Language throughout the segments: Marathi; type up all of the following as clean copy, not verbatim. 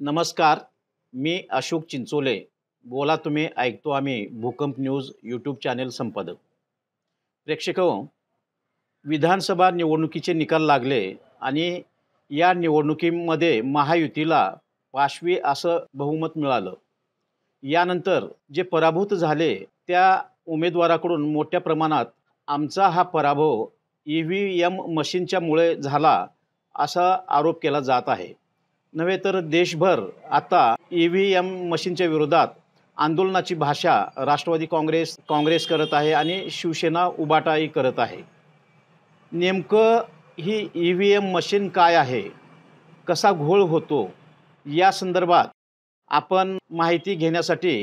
नमस्कार. मी अशोक चिंचोले. बोला तुम्ही ऐकतो आम्ही भूकंप न्यूज यूट्यूब चॅनेल संपादक. प्रेक्षको, विधानसभा निवडणुकीचे निकाल लागले आणि या निवडणुकीमध्ये महायुतीला पाशवी असं बहुमत मिळालं. यानंतर जे पराभूत झाले त्या उमेदवाराकडून मोठ्या प्रमाणात आमचा हा पराभव EVM मशीनच्यामुळे झाला असा आरोप केला जात आहे. नव्हे तर देशभर आता EVM मशीनच्या विरोधात आंदोलनाची भाषा राष्ट्रवादी काँग्रेस करत आहे आणि शिवसेना उबाटाही करत आहे. नेमकं ही EVM मशीन काय आहे, कसा घोळ होतो, या संदर्भात आपण माहिती घेण्यासाठी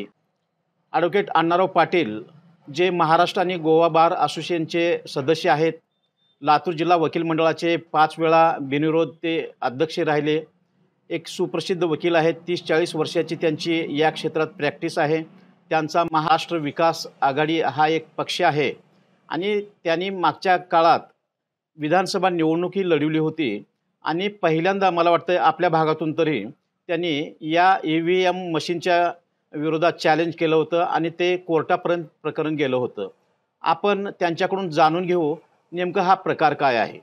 ॲडव्होकेट अण्णाराव पाटील, जे महाराष्ट्र आणि गोवा बार असोसिएशनचे सदस्य आहेत, लातूर जिल्हा वकील मंडळाचे 5 वेळा बिनविरोध ते अध्यक्ष राहिले, एक सुप्रसिद्ध वकील आहेत, 30-40 वर्षाची त्यांची या क्षेत्रात प्रॅक्टिस आहे. त्यांचा महाराष्ट्र विकास आघाडी हा एक पक्ष आहे आणि त्यांनी मागच्या काळात विधानसभा निवडणुकी लढवली होती आणि पहिल्यांदा मला वाटतं आपल्या भागातून तरी त्यांनी या EVM मशीनच्या विरोधात चॅलेंज केलं होतं आणि ते कोर्टापर्यंत प्रकरण गेलं होतं. आपण त्यांच्याकडून जाणून घेऊ नेमकं हा प्रकार काय आहे.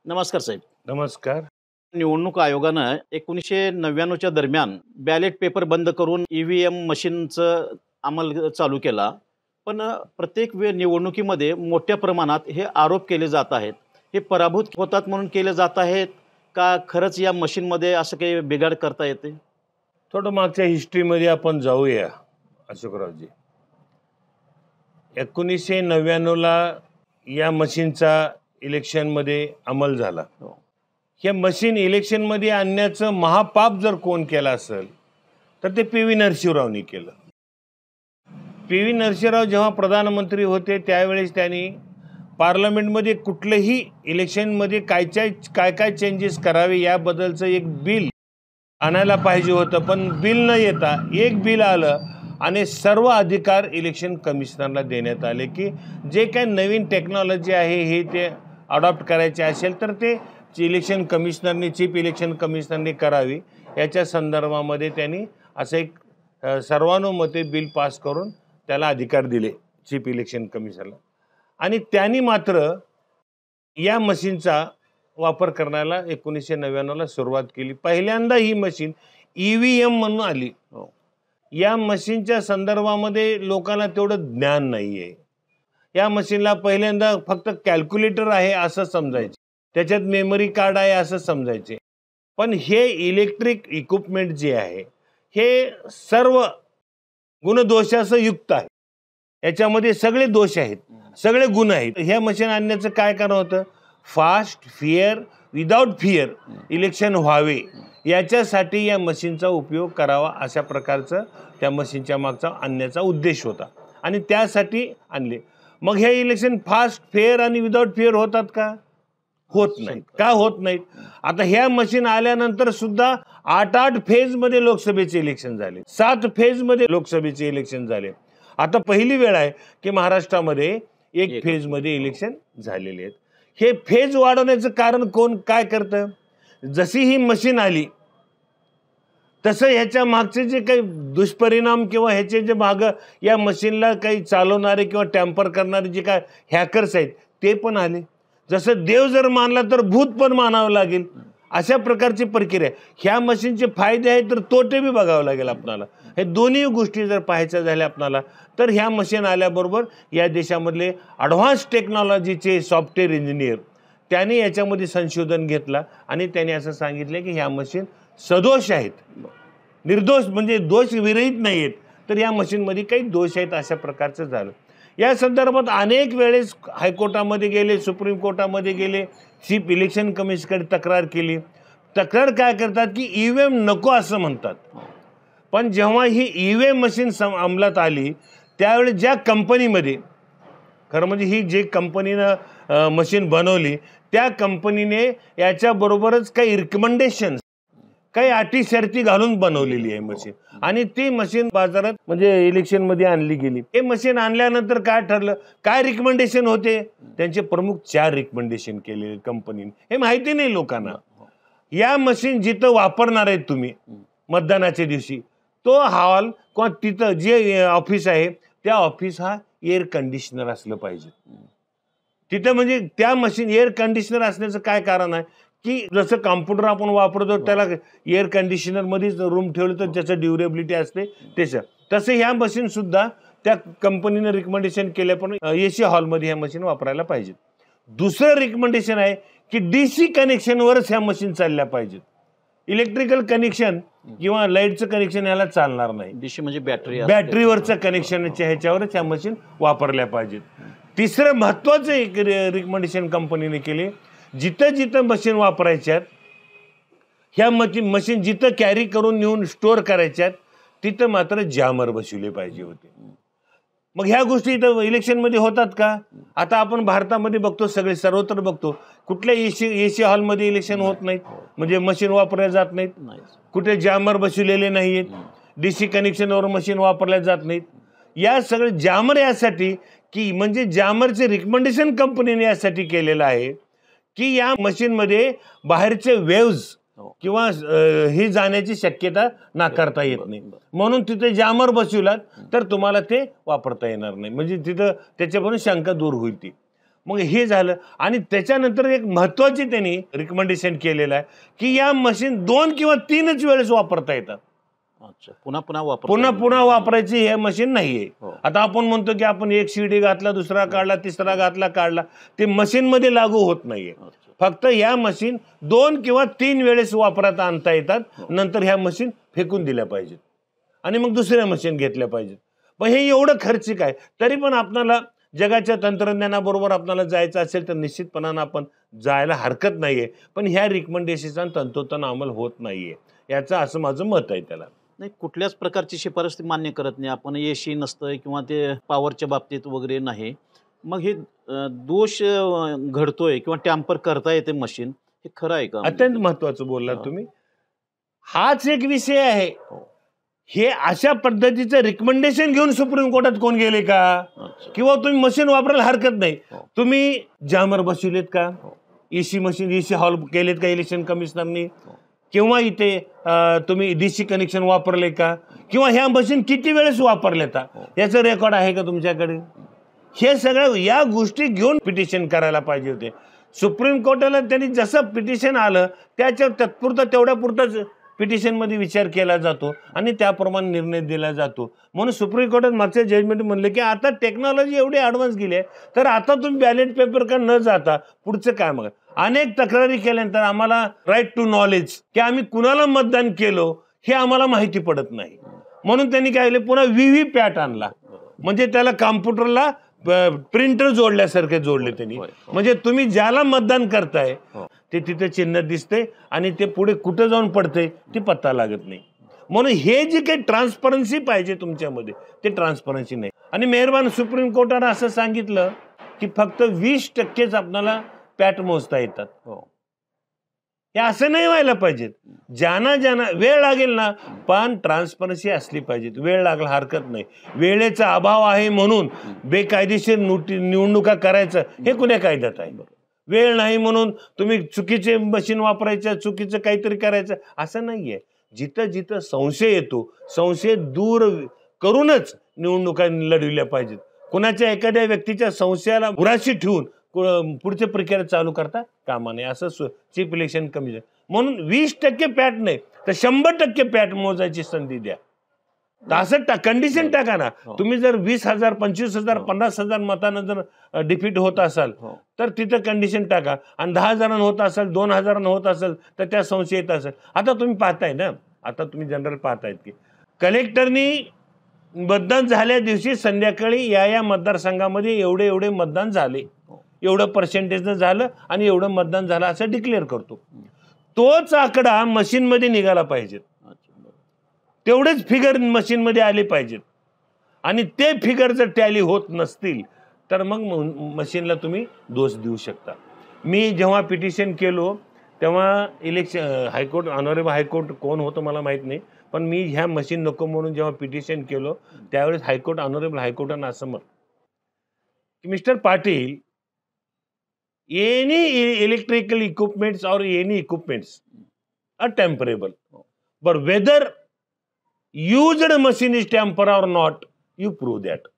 नमस्कार साहेब. नमस्कार. निवडणूक आयोगानं 1999च्या दरम्यान बॅलेट पेपर बंद करून EVM मशीनचं अंमल चालू केला. पण प्रत्येक निवडणुकीमध्ये मोठ्या प्रमाणात हे आरोप केले जात आहेत. हे पराभूत होतात म्हणून केले जात आहेत का खरंच या मशीनमध्ये असं काही बिघाड करता येते? थोडं मागच्या हिस्ट्रीमध्ये आपण जाऊया अशोकरावजी. 1999ला या मशीनचा इलेक्शनमध्ये अंमल झाला. हे मशीन इलेक्शनमध्ये आणण्याचं महापाप जर कोण केलं असेल तर ते PV नरसिंहरावनी केलं. PV नरसिंहराव जेव्हा प्रधानमंत्री होते त्यावेळेस त्यांनी पार्लमेंटमध्ये कुठलंही इलेक्शनमध्ये काय चेंजेस करावे याबद्दलचं एक बिल आणायला पाहिजे होतं. पण बिल न येता एक बिल आलं आणि सर्व अधिकार इलेक्शन कमिशनरला देण्यात आले की जे काही नवीन टेक्नॉलॉजी आहे हे ते अडॉप्ट करायचे असेल तर ते इलेक्शन कमिशनरनी चीफ इलेक्शन कमिशनरनी करावी. याच्या संदर्भामध्ये त्यांनी असं एक सर्वानुमते बिल पास करून त्याला अधिकार दिले चीफ इलेक्शन कमिशनरला. आणि त्यांनी मात्र या मशीनचा वापर करण्याला 1999ला सुरुवात केली. पहिल्यांदा ही मशीन EVM म्हणून आली. या मशीनच्या संदर्भामध्ये लोकांना तेवढं ज्ञान नाही आहे. या मशीनला पहिल्यांदा फक्त कॅल्क्युलेटर आहे असं समजायचे, त्याच्यात मेमरी कार्ड आहे असं समजायचे. पण हे इलेक्ट्रिक इक्विपमेंट जे आहे हे सर्व गुणदोषाचं युक्त आहे. याच्यामध्ये सगळे दोष आहेत, सगळे गुण आहेत. हे मशीन आणण्याचं काय कारण होतं? Fast, fair, without fear election व्हावे याच्यासाठी या मशीनचा उपयोग करावा अशा प्रकारचं त्या मशीनच्या मागचा आणण्याचा उद्देश होता आणि त्यासाठी आणले. मग हे इलेक्शन फास्ट, फेअर आणि विदाउट फिअर होतात का? होत नाही. का होत नाहीत? आता ह्या मशीन आल्यानंतर सुद्धा 8 फेजमध्ये लोकसभेचे इलेक्शन झाले, 7 फेजमध्ये लोकसभेचे इलेक्शन झाले. आता पहिली वेळ आहे की महाराष्ट्रामध्ये 1 फेजमध्ये इलेक्शन झालेले आहेत. हे फेज वाढवण्याचं कारण कोण काय करतं? जशी ही मशीन आली तसं ह्याच्या मागचे जे काही दुष्परिणाम किंवा ह्याचे जे माग या मशीनला काही चालवणारे किंवा टॅम्पर करणारे जे काय हॅकर्स आहेत ते पण आले. जसं देव जर मानला तर भूत पण मानावं लागेल अशा प्रकारची प्रक्रिया. ह्या मशीनचे फायदे आहेत तर तोटे बी बघावं लागेल आपल्याला. हे दोन्ही गोष्टी जर पाहायच्या झाल्या आपल्याला तर ह्या मशीन आल्याबरोबर या देशामधले ॲडव्हान्स टेक्नॉलॉजीचे सॉफ्टवेअर इंजिनियर त्यांनी याच्यामध्ये संशोधन घेतलं आणि त्यांनी असं सांगितलं की ह्या मशीन सदोष आहेत, निर्दोष म्हणजे दोष विरहित नाही आहेत. तर या मशीनमध्ये काही दोष आहेत अशा प्रकारचं झालं. या संदर्भात अनेक वेळेस हायकोर्टामध्ये गेले, सुप्रीम कोर्टामध्ये गेले, चीफ इलेक्शन कमिशनकडे तक्रार केली. तक्रार काय करतात की EVM नको असं म्हणतात. पण जेव्हा ही EVM मशीन अंमलात आली त्यावेळी ज्या कंपनीमध्ये खरं म्हणजे ही जे कंपनीनं मशीन बनवली त्या कंपनीने याच्याबरोबरच काही रिकमेंडेशन, काही अटी शर्ती घालून बनवलेली आहे मशीन आणि ती मशीन बाजारात म्हणजे इलेक्शनमध्ये आणली गेली. हे मशीन आणल्यानंतर काय ठरलं, काय रिकमेंडेशन होते? त्यांचे प्रमुख 4 रिकमेंडेशन केलेले कंपनीने. हे माहिती नाही लोकांना. या मशीन जिथं वापरणार आहेत तुम्ही मतदानाच्या दिवशी तो हॉल किंवा तिथं जे ऑफिस आहे त्या ऑफिस हा एअर कंडिशनर असलं पाहिजे. तिथं म्हणजे त्या मशीन एअर कंडिशनर असण्याचं काय कारण आहे की जसं कॉम्प्युटर आपण वापरतो त्याला एअर कंडिशनर मध्येच रूम ठेवलं तर त्याचं ड्युरेबिलिटी असते त्याचं, तसं ह्या मशीन सुद्धा त्या कंपनीने रिकमेंडेशन केल्या पण एसी हॉलमध्ये ह्या मशीन वापरायला पाहिजेत. दुसरं रिकमेंडेशन आहे की DC कनेक्शनवरच ह्या मशीन चालल्या पाहिजेत. इलेक्ट्रिकल कनेक्शन किंवा लाईटचं कनेक्शन याला चालणार नाही. DC म्हणजे बॅटरीवरचं कनेक्शनच्या ह्याच्यावरच ह्या मशीन वापरल्या पाहिजेत. तिसरं महत्वाचं एक रिकमेंडेशन कंपनीने केले, जिथं जिथं मशीन वापरायच्यात ह्या मशीन जिथं कॅरी करून नेऊन स्टोअर करायच्यात तिथं मात्र जॅमर बसवले पाहिजे होते. मग ह्या गोष्टी इथं इलेक्शनमध्ये होतात का? आता आपण भारतामध्ये बघतो, सगळे सर्वत्र बघतो, कुठल्या एसी हॉलमध्ये इलेक्शन होत नाहीत, म्हणजे मशीन वापरल्या जात नाहीत, कुठे जॅमर बसवलेले नाहीत, DC कनेक्शनवर मशीन वापरल्या जात नाहीत. या सगळं जॅमर यासाठी की म्हणजे जॅमरचे रिकमेंडेशन कंपनीने यासाठी केलेलं आहे की या मशीनमध्ये बाहेरचे वेव्ज किंवा ही जाण्याची शक्यता नाकारता येत नाही, म्हणून तिथे जॅमर बसवलात तर तुम्हाला ते वापरता येणार नाही, म्हणजे तिथं त्याच्यापासून शंका दूर होईल ती. मग हे झालं. आणि त्याच्यानंतर एक महत्वाची त्यांनी रिकमेंडेशन केलेलं आहे की या मशीन 2 किंवा 3च वेळेस वापरता येतात. पुन्हा पुन्हा वापरायची हे मशीन नाहीये. आता आपण म्हणतो की आपण एक CD घातला, दुसरा काढला, तिसरा घातला, काढला, ते मशीन मध्ये लागू होत नाहीये. फक्त ह्या मशीन 2 किंवा 3 वेळेस वापरात आणता येतात, नंतर ह्या मशीन फेकून दिल्या पाहिजेत आणि मग दुसऱ्या मशीन घेतल्या पाहिजेत. पण हे एवढं खर्चिक आहे, तरी पण आपल्याला जगाच्या तंत्रज्ञानाबरोबर आपल्याला जायचं असेल तर निश्चितपणानं आपण जायला हरकत नाहीये. पण ह्या रिकमेंडेशनचा तंतोतंत अंमल होत नाहीये, याचं असं माझं मत आहे. त्याला नाही, कुठल्याच प्रकारची शिफारस मान्य करत नाही. आपण AC नसतं किंवा ते पॉवरच्या बाबतीत वगैरे नाही. मग हे दोष घडतोय किंवा टॅम्पर करता येते मशीन, हे खरं आहे का? अत्यंत महत्वाचं बोललात तुम्ही. हाच एक विषय आहे. हे अशा पद्धतीचं रिकमेंडेशन घेऊन सुप्रीम कोर्टात कोण गेले का? किंवा तुम्ही मशीन वापरायला हरकत नाही, तुम्ही जॅमर बसविलेत का? AC हॉल केलेत का इलेक्शन कमिशनरनी? किंवा इथे तुम्ही DC कनेक्शन वापरले का? किंवा ह्या मशीन किती वेळेस वापरलेत याचं रेकॉर्ड आहे का तुमच्याकडे? हे सगळं या गोष्टी घेऊन पिटिशन करायला पाहिजे होते. सुप्रीम कोर्टाला त्यांनी जसं पिटिशन आलं त्याच्या तेवढ्या पुरताच पिटिशन मध्ये विचार केला जातो आणि त्याप्रमाणे निर्णय दिला जातो. म्हणून सुप्रीम कोर्टात मागच्या जजमेंट म्हणले की आता टेक्नॉलॉजी एवढी ॲडव्हान्स गेली आहे, तर आता तुम्ही बॅलेट पेपर का न जाता पुढचं काय? मग अनेक तक्रारी केल्यानंतर आम्हाला राईट टू नॉलेज की आम्ही कुणाला मतदान केलो हे आम्हाला माहिती पडत नाही, म्हणून त्यांनी काय केलं, पुन्हा VVPAT आणला. म्हणजे त्याला कॉम्प्युटरला प्रिंटर जोडल्यासारखे जोडले त्यांनी. म्हणजे तुम्ही ज्याला मतदान करताय ते तिथे चिन्ह दिसते आणि ते पुढे कुठं जाऊन पडते ती पत्ता लागत नाही. म्हणून हे जे काही ट्रान्सपरन्सी पाहिजे तुमच्यामध्ये ते ट्रान्सपरन्सी नाही. आणि मेहरबान सुप्रीम कोर्टाने असं सांगितलं की फक्त 20% आपल्याला पॅट मोजता येतात. हे असं नाही व्हायला पाहिजे. ज्यांना वेळ लागेल ना, पण ट्रान्सपरन्सी असली पाहिजे. वेळ लागला हरकत नाही. वेळेचा अभाव आहे म्हणून बेकायदेशीर निवडणुका करायचं हे कुण्या कायद्यात आहे? वेळ नाही म्हणून तुम्ही चुकीचे मशीन वापरायचं, चुकीचं काहीतरी करायचं असं नाहीये. जिथं जिथं संशय येतो, संशय दूर करूनच निवडणुका लढविल्या पाहिजेत. कुणाच्या एखाद्या व्यक्तीच्या संशयाला उराशी ठेवून पुढचे प्रक्रिया चालू करता कामा नये, असं चीफ इलेक्शन कमिशन. म्हणून 20% पॅट नाही तर 100% पॅट मोजायची संधी द्या. असं कंडिशन टाका ना. तुम्ही जर 20,000, 25,000, 50,000 मतांना जर डिफीट होत असाल तर तिथं कंडिशन टाका. आणि 10,000 होत असेल, 2,000 होत असेल तर त्या संशय येत असेल. आता तुम्ही पाहताय ना, आता तुम्ही जनरल पाहतायत की कलेक्टरनी मतदान झाल्या दिवशी संध्याकाळी या मतदारसंघामध्ये एवढे मतदान झाले, एवढं पर्सेंटेज झालं आणि एवढं मतदान झालं असं डिक्लेअर करतो. तोच आकडा मशीन मध्ये निघाला पाहिजे, तेवढेच फिगर मशीन मध्ये आले पाहिजेत. आणि ते फिगर जर टॅली होत नसतील तर मग मशीनला तुम्ही दोष देऊ शकता. मी जेव्हा पिटिशन केलो तेव्हा इलेक्शन हायकोर्ट, ऑनरेबल हायकोर्ट कोण होतं मला माहित नाही, पण मी ह्या मशीन नको म्हणून जेव्हा पिटिशन केलो त्यावेळेस हायकोर्ट, ऑनरेबल हायकोर्टानं असं म्हटलं की mister Patil, any electrical equipments or any equipments are temporable. but whether used machine is tamper or not, you prove that.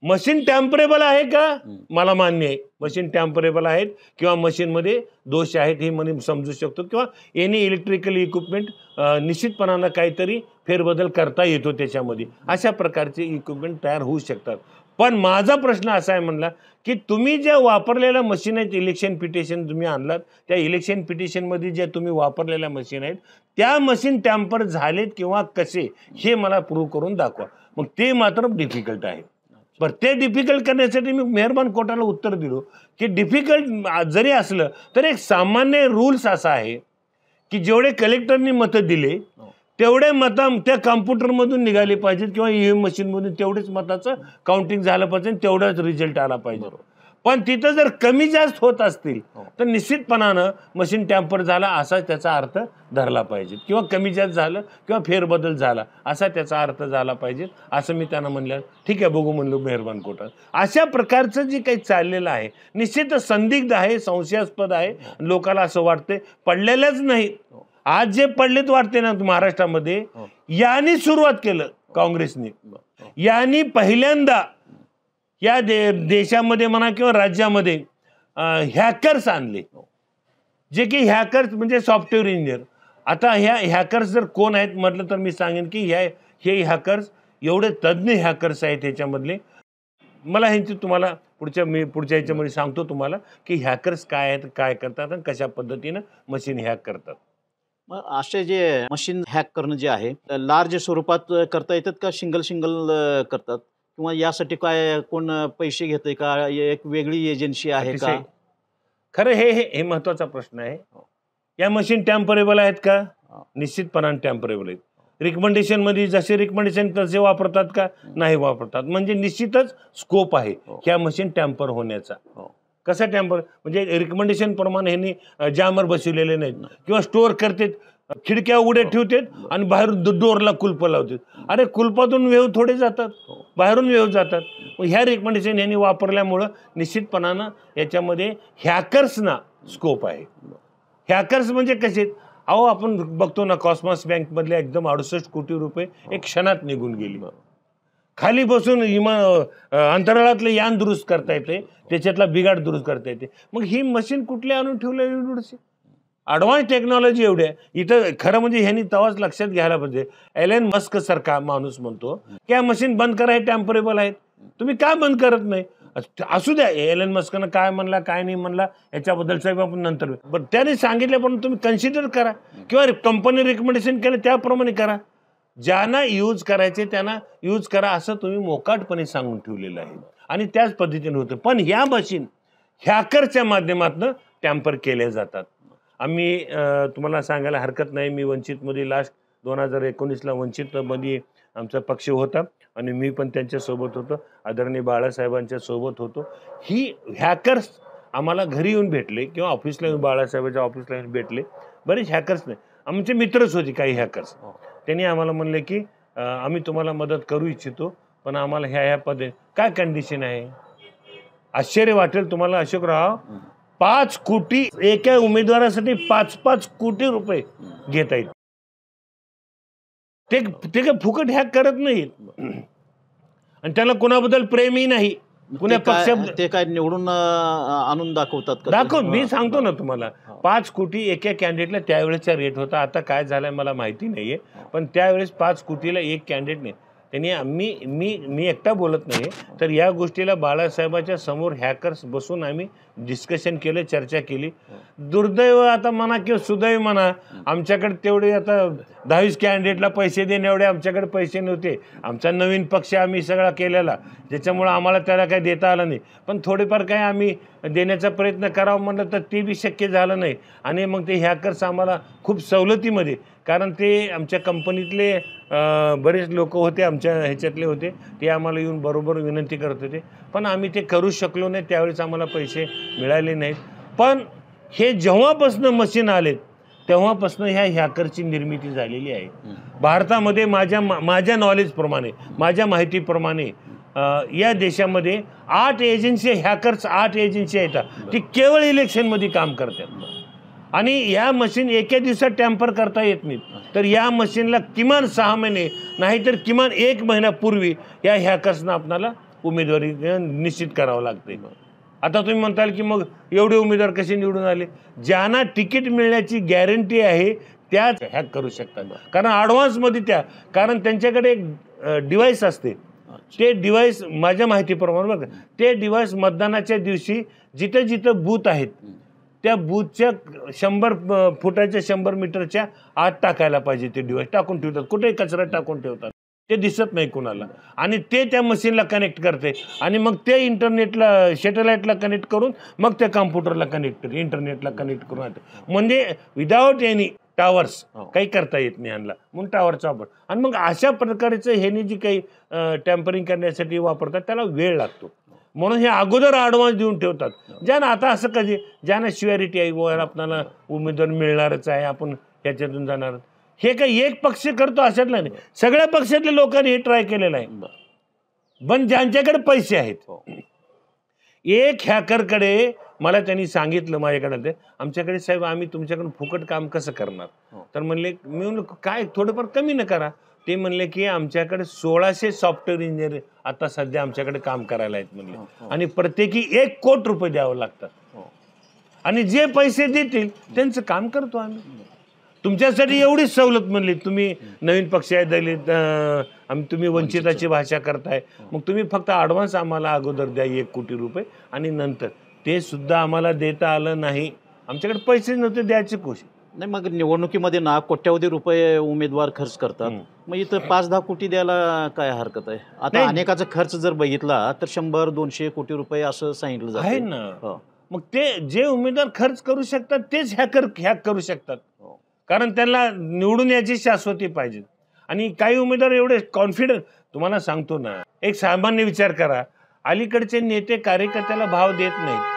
Machine tamperable आहे का, मला मान्य आहे मशीन टॅम्परेबल आहेत किंवा मशीनमध्ये दोष आहेत हे मी समजू शकतो, किंवा एनी इलेक्ट्रिकल इक्विपमेंट निश्चितपणानं काहीतरी फेरबदल करता येतो त्याच्यामध्ये, अशा प्रकारचे इक्विपमेंट तयार होऊ शकतात. पण माझा प्रश्न असा आहे म्हणला की तुम्ही ज्या वापरलेल्या मशीन आहेत, इलेक्शन पिटिशन तुम्ही आणलात, त्या इलेक्शन पिटिशनमध्ये ज्या तुम्ही वापरलेल्या मशीन आहेत त्या मशीन टॅम्पर झालेत किंवा कसे हे मला प्रूव्ह करून दाखवा. मग ते मात्र डिफिकल्ट आहे. बरं, ते डिफिकल्ट करण्यासाठी मी मेहरबान कोर्टाला उत्तर दिलो की डिफिकल्ट जरी असलं तर एक सामान्य रूल्स असा आहे की जेवढे कलेक्टरनी मतं दिले तेवढे मतं त्या कॉम्प्युटरमधून निघाली पाहिजेत किंवा ईव्हीएम मशीनमधून तेवढेच मताचं काउंटिंग झालं पाहिजे, तेवढाच रिझल्ट आला पाहिजे. पण तिथं जर कमी जास्त होत असतील तर निश्चितपणानं मशीन टॅम्पर झाला असा त्याचा अर्थ धरला पाहिजे, किंवा कमी जास्त झालं किंवा फेरबदल झाला असा त्याचा अर्थ झाला पाहिजे, असं मी त्यांना म्हणलं. ठीक आहे, बघू म्हणलो मेहरबान कोर्टात. अशा प्रकारचं जे काही चाललेलं आहे निश्चितच संदिग्ध आहे, संशयास्पद आहे. लोकांना असं वाटतंय पडलेलंच नाही, आज जे पडलेत वाटते ना महाराष्ट्रामध्ये, यांनी सुरुवात केलं काँग्रेसने, यांनी पहिल्यांदा या देशामध्ये म्हणा किंवा राज्यामध्ये हॅकर्स आणले, जे की हॅकर्स म्हणजे सॉफ्टवेअर इंजिनियर. आता ह्या हॅकर्स जर कोण आहेत म्हटलं तर मी सांगेन की हे हॅकर्स एवढे तज्ज्ञ हॅकर्स आहेत ह्याच्यामधले. मला ह्यांची तुम्हाला पुढच्या ह्याच्यामध्ये सांगतो तुम्हाला की हॅकर्स काय आहेत, काय करतात आणि कशा पद्धतीनं मशीन हॅक करतात. मग असे जे मशीन हॅक करणं जे आहे लार्ज स्वरूपात करता येतात का सिंगल करतात, किंवा यासाठी काय कोण पैसे घेते का, एक वेगळी एजन्सी आहे का? खरं हे महत्वाचा प्रश्न आहे. या मशीन टॅम्परेबल आहेत का? निश्चितपणाने टॅम्परेबल आहेत. रिकमेंडेशन मध्ये जसे रिकमेंडेशन तसे वापरतात का? नाही वापरतात. म्हणजे निश्चितच स्कोप आहे ह्या मशीन टॅम्पर होण्याचा. कसा टॅम्पर म्हणजे रिकमेंडेशन प्रमाणे ह्यांनी जॅमर बसवलेले नाहीत किंवा स्टोअर करतात, खिडक्या उघड्या ठेवतात आणि बाहेरून डोरला कुलप लावतात. अरे कुलपातून वेव थोडे जातात, बाहेरून वेव जातात. मग ह्या रिकमेंडेशन यांनी वापरल्यामुळं निश्चितपणानं याच्यामध्ये हॅकर्सना स्कोप आहे. हॅकर्स म्हणजे कसे? अहो आपण बघतो ना कॉस्मॉस बँकमधले एकदम 68 कोटी रुपये एक क्षणात निघून गेली. खाली बसून अंतराळातलं यान दुरुस्त करता येते, त्याच्यातला बिघाड दुरुस्त करता येते. मग ही मशीन कुठली आणून ठेवली? ॲडव्हान्स टेक्नॉलॉजी एवढी आहे इथं. खरं म्हणजे ह्यांनी तेव्हाच लक्षात घ्यायला पाहिजे. एलन मस्क सारखा माणूस म्हणतो की या मशीन बंद करा, हे टॅम्परेबल आहेत, तुम्ही काय बंद करत नाही? असू द्या, एलन मस्कनं काय म्हणला काय नाही म्हणला याच्याबद्दल साहेब आपण नंतर, पण त्याने सांगितलं पण तुम्ही कन्सिडर करा किंवा कंपनी रिकमेंडेशन केलं त्याप्रमाणे करा. ज्यांना यूज करायचे त्यांना यूज करा असं तुम्ही मोकाटपणे सांगून ठेवलेलं आहे आणि त्याच पद्धतीने होतं. पण ह्या मशीन हॅकरच्या माध्यमातून टॅम्पर केल्या जातात. आम्ही तुम्हाला सांगायला हरकत नाही, मी वंचितमध्ये लास्ट 2019ला वंचितमध्ये आमचा पक्ष होता आणि मी पण त्यांच्यासोबत होतो, आदरणीय बाळासाहेबांच्या सोबत होतो. ही हॅकर्स आम्हाला घरी येऊन भेटले किंवा ऑफिसला येऊन बाळासाहेबांच्या ऑफिसला येऊन भेटले. बरेच हॅकर्स नाही, आमचे मित्रच होते काही हॅकर्स. त्यांनी आम्हाला म्हणले की आम्ही तुम्हाला मदत करू इच्छितो, पण आम्हाला ह्या पद्धती काय कंडिशन आहे. आश्चर्य वाटेल तुम्हाला अशोकराव, 5 कोटी एका उमेदवारासाठी 5-5 कोटी रुपये घेता येईल. ते काय फुकट हॅक करत नाहीत आणि त्याला कोणाबद्दल प्रेमही नाही, कुणा पक्ष ते काय निवडून आणून दाखवतात. मी सांगतो ना तुम्हाला, 5 कोटी एका कॅन्डिडेटला त्यावेळेसचा रेट होता. आता काय झालंय मला माहिती नाहीये, पण त्यावेळेस 5 कोटीला एक कॅन्डिडेट नाही. त्यांनी मी एकटा बोलत नाही तर या गोष्टीला बाळासाहेबाच्या समोर हॅकर्स बसून आम्ही डिस्कशन केलं, चर्चा केली. दुर्दैव आता म्हणा किंवा सुदैव म्हणा, आमच्याकडे तेवढे आता 10-20 कॅन्डिडेटला पैसे देणे एवढे आमच्याकडे पैसे नव्हते. आमचा नवीन पक्ष आम्ही सगळा केलेला, ज्याच्यामुळं आम्हाला त्याला काही देता आलं नाही. पण थोडेफार काही आम्ही देण्याचा प्रयत्न करावा म्हणलं तर ते बी शक्य झालं नाही. आणि मग ते हॅकर्स आम्हाला खूप सवलतीमध्ये, कारण ते आमच्या कंपनीतले बरेच लोक होते, आमच्या ह्याच्यातले होते, ते आम्हाला येऊन बरोबर विनंती करत होते, पण आम्ही ते करू शकलो नाही. त्यावेळेस आम्हाला पैसे मिळाले नाहीत. पण हे जेव्हापासून मशीन आलेत तेव्हापासून ह्या हॅकरची निर्मिती झालेली आहे भारतामध्ये. माझ्या नॉलेजप्रमाणे, माझ्या माहितीप्रमाणे या देशामध्ये 8 एजन्सी हॅकर्स 8 एजन्सी आहेत, ती केवळ इलेक्शनमध्ये काम करतात. आणि या मशीन एका दिवसात टॅम्पर करता येत नाहीत. तर या मशीनला किमान 6 महिने नाहीतर किमान 1 महिन्यापूर्वी या हॅकर्सना आपल्याला उमेदवारी निश्चित करावं लागते. आता तुम्ही म्हणताल की मग एवढे उमेदवार कसे निवडून आले? ज्यांना तिकीट मिळण्याची गॅरंटी आहे त्याच हॅक करू शकतात. कारण ॲडव्हान्समध्ये कारण त्यांच्याकडे एक डिव्हाइस असते. ते डिव्हाइस माझ्या माहितीप्रमाणे बघा, ते डिव्हाइस मतदानाच्या दिवशी जिथं जिथं बूथ आहेत त्या बूथच्या 100 फुटाच्या 100 मीटरच्या आत टाकायला पाहिजे. ते डिव्हाइस टाकून ठेवतात, कुठेही कचरा टाकून ठेवतात, ते दिसत नाही कुणाला. आणि ते त्या मशीनला कनेक्ट करते आणि मग ते इंटरनेटला सॅटेलाइटला कनेक्ट करून मग त्या कॉम्प्युटरला कनेक्ट करते, इंटरनेटला कनेक्ट करून. म्हणजे विदाउट एनी टावर्स काही करता येत नाही यांना, म्हणून टावरचा वापर. आणि मग अशा प्रकारचं ह्याने जी काही टॅम्परिंग करण्यासाठी वापरतात त्याला वेळ लागतो. म्हणून हे अगोदर ॲडव्हान्स देऊन ठेवतात. ज्यांना आता असं कधी ज्यांना श्युअरिटी आहे वर आपल्याला उमेदवार मिळणारच आहे, आपण ह्याच्यातून जाणार, हे काही एक पक्ष करतो अशातला नाही, सगळ्या पक्षातल्या लोकांनी हे ट्राय केलेलं आहे. पण ज्यांच्याकडे पैसे आहेत, एक हॅकरकडे मला त्यांनी सांगितलं माझ्याकडे, आमच्याकडे साहेब आम्ही तुमच्याकडून फुकट काम कसं करणार? तर म्हणले, मी म्हणलं काय थोडंफार कमी न करा. ते म्हणले की आमच्याकडे 1600 सॉफ्टवेअर इंजिनियर आता सध्या आमच्याकडे काम करायला आहेत म्हणले, आणि प्रत्येकी 1 कोटी रुपये द्यावं लागतात, आणि जे पैसे देतील त्यांचं काम करतो आम्ही. तुमच्यासाठी एवढीच सवलत म्हणली, तुम्ही नवीन पक्ष आहे, दलित तुम्ही वंचिताची भाषा करताय, मग तुम्ही फक्त ॲडव्हान्स आम्हाला अगोदर द्या 1 कोटी रुपये, आणि नंतर ते सुद्धा आम्हाला देता आलं नाही. आमच्याकडे पैसे नव्हते द्यायची कोशिश नाही. मग निवडणुकीमध्ये ना कोट्यावधी रुपये उमेदवार खर्च करतात, मग इथं 5-10 कोटी द्यायला काय हरकत आहे? आता अनेकाचा खर्च जर बघितला तर 100-200 कोटी रुपये असं सांगितलं जातं आहे ना. मग ते जे उमेदवार खर्च करू शकतात तेच हॅक करू शकतात, कारण त्यांना निवडून याची शाश्वती पाहिजे. आणि काही उमेदवार एवढे कॉन्फिडंट, तुम्हाला सांगतो ना, एक सामान्य विचार करा, अलीकडचे नेते कार्यकर्त्याला भाव देत नाहीत,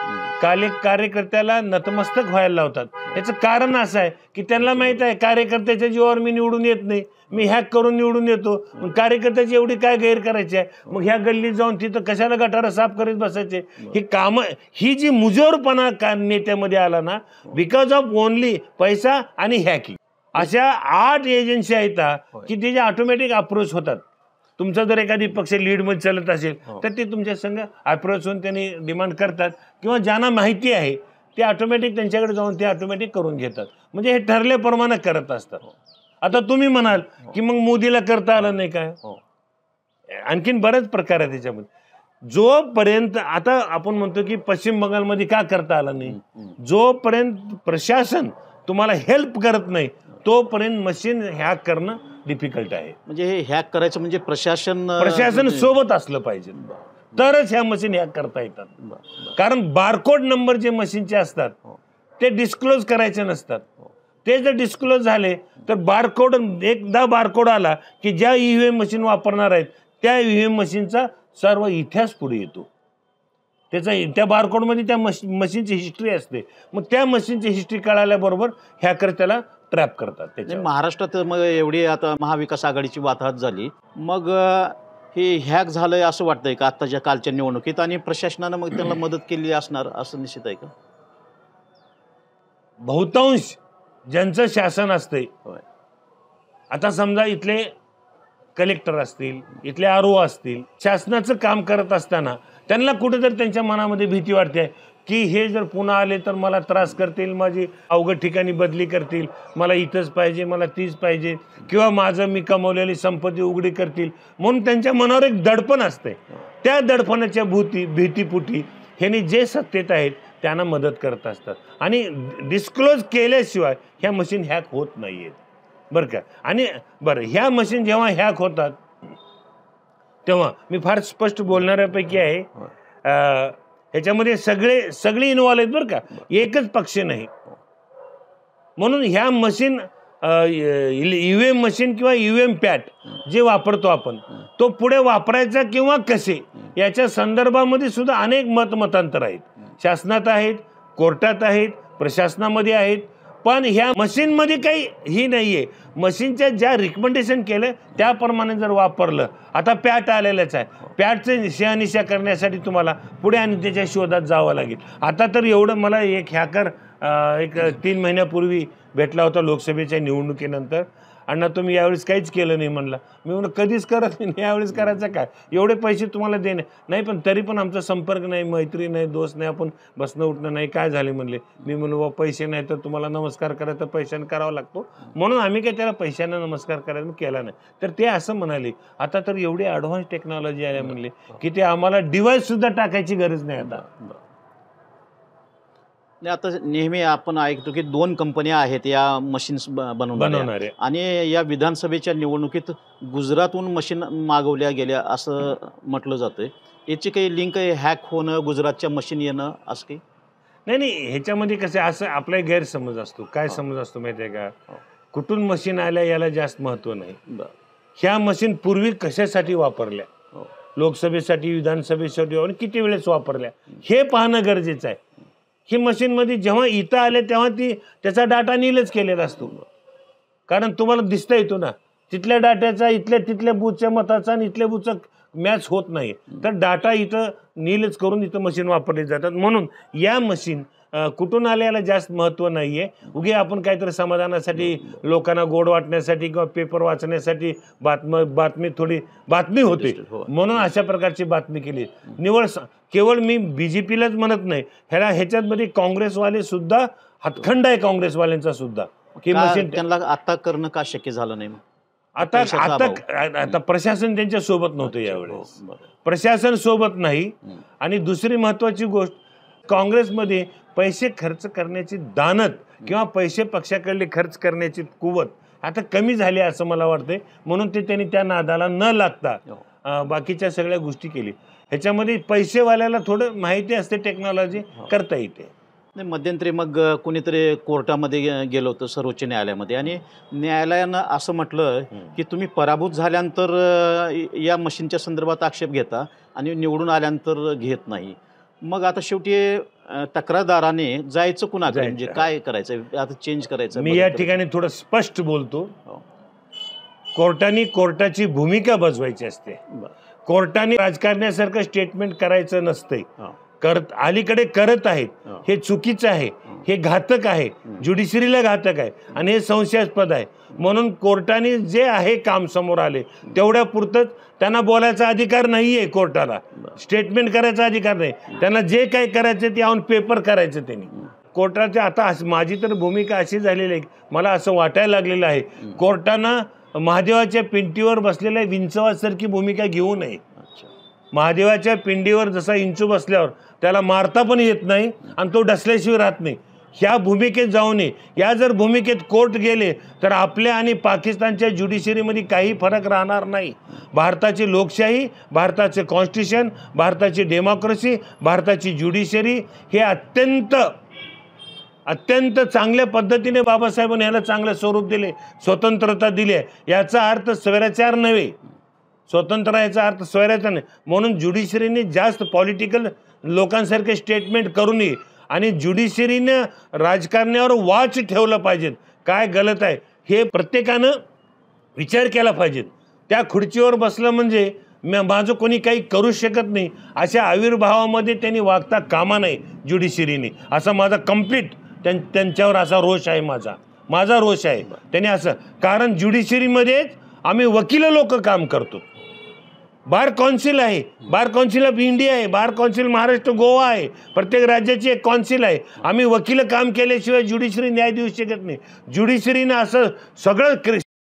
कार्यकर्त्याला नतमस्तक व्हायला लावतात. याचं कारण असं आहे की त्यांना माहित आहे कार्यकर्त्याच्या जीवावर मी निवडून येत नाही, मी हॅक करून निवडून येतो. मग कार्यकर्त्याची एवढी काय गैर करायची आहे? मग ह्या गल्लीत जाऊन तिथं कशाला गटारं साफ करीत बसायचे? ही कामं, ही जी मुजोरपणा नेत्यामध्ये आला ना, बिकॉज ऑफ ओनली पैसा आणि हॅकिंग. अशा 8 एजन्सी आहेत की त्याचे ऑटोमॅटिक अप्रोच होतात. तुमचा जर एखादी पक्ष लीडमध्ये चालत असेल तर ते तुमच्या संग अप्रोच होऊन त्यांनी डिमांड करतात, किंवा ज्यांना माहिती आहे ते ऑटोमॅटिक त्यांच्याकडे जाऊन ते ऑटोमॅटिक करून घेतात. म्हणजे हे ठरल्याप्रमाणे करत असतात. आता तुम्ही म्हणाल की मग मोदीला करता आलं नाही काय? आणखीन बरेच प्रकार आहे त्याच्यामध्ये. जोपर्यंत आता आपण म्हणतो की पश्चिम बंगालमध्ये का करता आलं नाही, जोपर्यंत प्रशासन तुम्हाला हेल्प करत नाही तोपर्यंत मशीन हॅक करणं डिफिकल्ट आहे. म्हणजे हे हॅक करायचं म्हणजे प्रशासन सोबत असलं पाहिजे, तरच ह्या मशीन हॅक करता येतात. कारण बारकोड नंबर जे मशीनचे असतात ते डिस्क्लोज करायचे नसतात. ते जर डिस्क्लोज झाले तर बारकोड, एकदा बारकोड आला की ज्या ईव्हीएम मशीन वापरणार आहेत त्या ईव्हीएम मशीनचा सर्व इतिहास पुढे येतो. त्या बारकोडमध्ये त्या मशीनची हिस्ट्री असते. मग त्या मशीनची हिस्ट्री कळाल्याबरोबर हॅकर त्याला ट्रॅप करतात. महाराष्ट्रात मग एवढी आता महाविकास आघाडीची वाताहत झाली, मग हे हॅक झालंय असं वाटतंय का आत्ताच्या कालच्या निवडणुकीत? आणि प्रशासनानं मग त्यांना मदत केली असणार असं निश्चित आहे का? बहुतांश ज्यांचं शासन असतंय, आता समजा इथले कलेक्टर असतील, इथले आरओ असतील, शासनाचं काम करत असताना त्यांना कुठेतरी त्यांच्या मनामध्ये भीती वाटते की हे जर पुन्हा आले तर मला त्रास करतील, माझी अवघड ठिकाणी बदली करतील, मला इथंच पाहिजे, मला तीच पाहिजे, किंवा माझं मी कमवलेली संपत्ती उघडी करतील, म्हणून त्यांच्या मनावर एक दडपण असते. त्या दडपणाच्या भीतीपुटी ह्यांनी जे सत्तेत आहेत त्यांना मदत करत असतात, आणि डिस्क्लोज केल्याशिवाय ह्या मशीन हॅक होत नाहीयेत बरं का. आणि बरं, ह्या मशीन जेव्हा हॅक होतात तेव्हा मी फार स्पष्ट बोलणाऱ्यापैकी आहे, ह्याच्यामध्ये सगळे इन्व्हॉल्व आहेत बरं का, एकच पक्ष नाही. म्हणून ह्या मशीन ईव्हीएम मशीन किंवा ईव्हीएम पॅड जे वापरतो आपण, तो पुढे वापरायचा किंवा कसे याच्या संदर्भामध्ये सुद्धा अनेक मतांतर आहेत. शासनात आहेत, कोर्टात आहेत, प्रशासनामध्ये आहेत. पण ह्या मशीनमध्ये काही ही नाहीये. मशीनच्या ज्या रिकमेंडेशन केलं त्याप्रमाणे जर वापरलं, आता पॅट आलेलंच आहे, पॅटचं शहानिशा करण्यासाठी तुम्हाला पुढे आणि त्याच्या शोधात जावं लागेल. आता तर एवढं मला एक हॅकर एक 3 महिन्यापूर्वी भेटला होता लोकसभेच्या निवडणुकीनंतर. अण्णा तुम्ही यावेळेस काहीच केलं नाही म्हणला. मी म्हणलं कधीच करत नाही, यावेळेस करायचं काय, एवढे पैसे तुम्हाला देणे नाही, पण तरी पण आमचा संपर्क नाही, मैत्री नाही, दोस्त नाही, आपण बसणं उठणं नाही, काय झाले म्हणले. मी म्हणलो बा पैसे नाही तर तुम्हाला नमस्कार करायचा पैशाने करावा लागतो, म्हणून आम्ही काही त्याला पैशाने नमस्कार करायला केला नाही. तर ते असं म्हणाले आता तर एवढी ॲडव्हान्स टेक्नॉलॉजी आल्या म्हणले की ते आम्हाला डिव्हाइस सुद्धा टाकायची गरज नाही आता. नाही, आता नेहमी आपण ऐकतो की 2 कंपन्या आहेत या मशीन्स बनवणाऱ्या, आणि या विधानसभेच्या निवडणुकीत गुजरातहून मशीन मागवल्या गेल्या असं म्हटलं जातं. याची काही लिंक आहे, हॅक होणं, गुजरातच्या मशीन येणं, असं काही? नाही, ह्याच्यामध्ये कसं असं आपला गैरसमज असतो. काय समज असतो माहिती आहे का, कुठून मशीन आल्या याला जास्त महत्त्व नाही. ह्या मशीन पूर्वी कशासाठी वापरल्या, लोकसभेसाठी, विधानसभेसाठी, आणि किती वेळेस वापरल्या हे पाहणं गरजेचं आहे. ही मशीनमध्ये जेव्हा इथं आले तेव्हा त्याचा डाटा नीलच केलेला असतो, कारण तुम्हाला दिसता येतो ना तिथल्या डाट्याचा तिथल्या बूथच्या मताचा आणि इथल्या बूथचा मॅच होत नाही, तर डाटा इथं नीलच करून इथं मशीन वापरली जातात. म्हणून या मशीन कुठून आल्याला जास्त महत्त्व नाही आहे. उगी आपण काहीतरी समाधानासाठी, लोकांना गोड वाटण्यासाठी किंवा पेपर वाचण्यासाठी बातमी होते म्हणून अशा प्रकारची बातमी केली. केवळ मी BJPलाच म्हणत नाही, ह्याच्यामध्ये काँग्रेसवाले सुद्धा हातखंड आहे, काँग्रेसवाल्यांचा सुद्धा, की मशीन त्यांना आता करणं का शक्य झालं नाही? आता प्रशासन त्यांच्या सोबत नव्हतं यावेळेस, प्रशासन सोबत नाही. आणि दुसरी महत्वाची गोष्ट, काँग्रेसमध्ये पैसे खर्च करण्याची दानत किंवा पैसे पक्षाकडले खर्च करण्याची कुवत आता कमी झाली असं मला वाटतंय, म्हणून त्यांनी त्या नादाला न लागता बाकीच्या सगळ्या गोष्टी केली. ह्याच्यामध्ये पैसेवाल्याला थोडं माहिती असते, टेक्नॉलॉजी करता येते. नाही, मध्यंतरी मग कोणीतरी कोर्टामध्ये गेलं होतं, सर्वोच्च न्यायालयामध्ये, आणि न्यायालयानं असं म्हटलं की तुम्ही पराभूत झाल्यानंतर या मशीनच्या संदर्भात आक्षेप घेता आणि निवडून आल्यानंतर घेत नाही. मग आता शेवटी तक्रारदाराने जायचं कुणाकडे, म्हणजे काय करायचं आता, चेंज करायचं? मी या ठिकाणी थोडं स्पष्ट बोलतो, कोर्टाची भूमिका बजवायची असते. कोर्टाने राजकारण्यासारखं स्टेटमेंट करायचं नसतंय. अलीकडे करत आहेत, हे चुकीचं आहे, हे घातक आहे, ज्युडिशरीला घातक आहे आणि हे संशयास्पद आहे. म्हणून कोर्टाने जे आहे काम समोर आले तेवढ्या पुरतंच त्यांना बोलायचा अधिकार नाही आहे, कोर्टाला स्टेटमेंट करायचा अधिकार नाही. त्यांना जे काही करायचं ते ऑन पेपर करायचं त्यांनी. कोर्टाच्या आता माझी तर भूमिका अशी झालेली आहे, मला असं वाटायला लागलेलं आहे कोर्टानं महादेवाच्या पिंटीवर बसलेल्या विंचवासारखी भूमिका घेऊ नये. महादेवाच्या पिंडीवर जसा इंचू बसल्यावर त्याला मारता पण येत नाही आणि तो डसल्याशिवाय राहत नाही, ह्या भूमिकेत जाऊ नये. या जर भूमिकेत कोर्ट गेले तर आपल्या आणि पाकिस्तानच्या ज्युडिशरीमध्ये काही फरक राहणार नाही. भारताची लोकशाही, भारताचे कॉन्स्टिट्यूशन, भारताची डेमोक्रेसी, भारताची ज्युडिशरी हे अत्यंत चांगल्या पद्धतीने बाबासाहेबांनी याला चांगलं स्वरूप दिले, स्वतंत्रता दिली. याचा अर्थ स्वैराचार नव्हे, स्वतंत्र याचा अर्थ स्वैराचार नाही. म्हणून ज्युडिशरीने जास्त पॉलिटिकल लोकांसारखे स्टेटमेंट करू नये आणि ज्युडिशरीनं राजकारणावर वॉच ठेवलं पाहिजे. काय गलत आहे हे प्रत्येकानं विचार केला पाहिजे. त्या खुर्चीवर बसलं म्हणजे माझं कोणी काही करू शकत नाही अशा आविर्भावामध्ये त्यांनी वागता कामा नये ज्युडिशरीने, असा माझा कम्प्लीट त्यांच्यावर असा रोष आहे, माझा रोष आहे. त्यांनी असं, कारण ज्युडिशरीमध्येच आम्ही वकील लोक काम करतो. बार कौन्सिल आहे, बार कौन्सिल ऑफ इंडिया आहे, बार कौन्सिल महाराष्ट्र गोवा आहे, प्रत्येक राज्याची एक कौन्सिल आहे. आम्ही वकील काम केल्याशिवाय ज्युडिशरी न्याय देऊ शकत नाही. ज्युडिशरीनं असं सगळं